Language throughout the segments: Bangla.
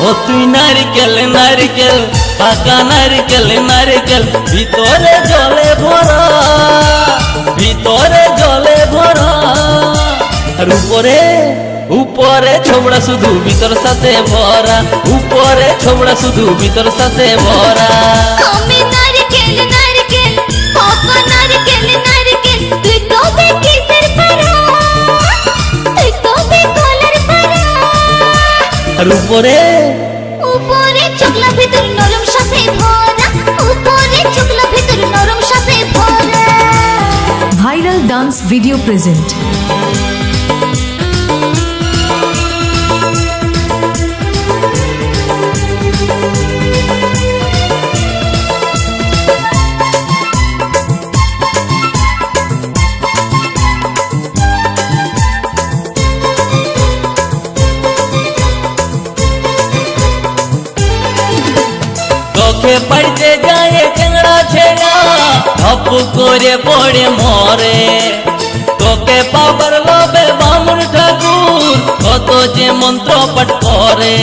ও তুই নারকেল নারকেল পাকা নারকেল নারকেল ভিতরে জলে ভরা, ভিতরে জলে ভরা। আর উপরে উপরে ছোবড়া শুধু ভিতর সাথে ভরা, উপরে ছোবড়া শুধু ভিতর সাথে ভরা। আমি নারকেল নারকেল পাকা নারকেল নারকেল তুই তবে কিসের পারা, তুই তবে কলার পারা। আর উপরে উপরে চোখলা ভিতর নরম সাথে ভরা, উপরে চোখলা ভিতর নরম সাথে ভরা। Viral dance video present. চোখে পড়তে যায় টেংরা ছেড়া ধপ করে পড়ে মরে। তোকে পাবার লোভে বামুন ঠাকুর কত যে মন্ত্র পাঠ করে।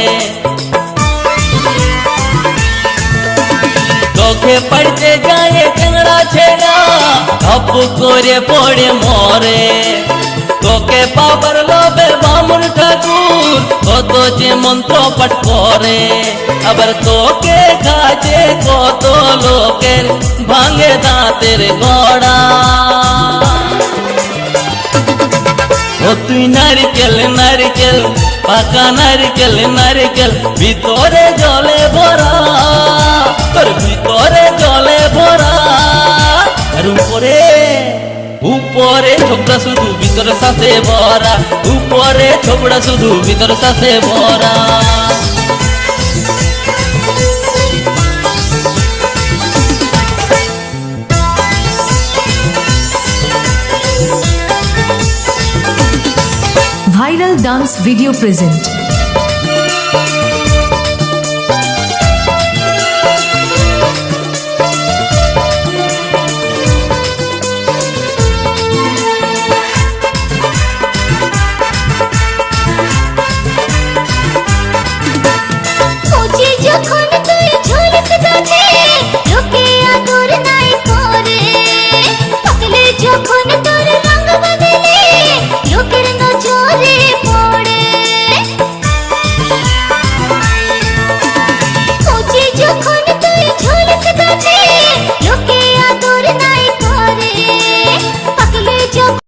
চোখে পড়তে যায় টেংরা ছেড়া ধপ করে পড়ে মরে। তোকে পাবার লোভে বামুন ঠাকুর কত যে মন্ত্র পাঠ করে। আবার তোকে কাজে কত লোকের ভাঙে দাঁতের গড়া। ও তুই নারকেল নারকেল পাকা নারকেল নারকেল ভিতরে জলে ভরা, তোর ভিতরে জলে ভরা। আর উপরে উপরে ছোবড়া শুধু ভিতর সাথে ভরা, উপরে ছোবড়া শুধু ভিতর সাথে ভরা। Viral dance video present.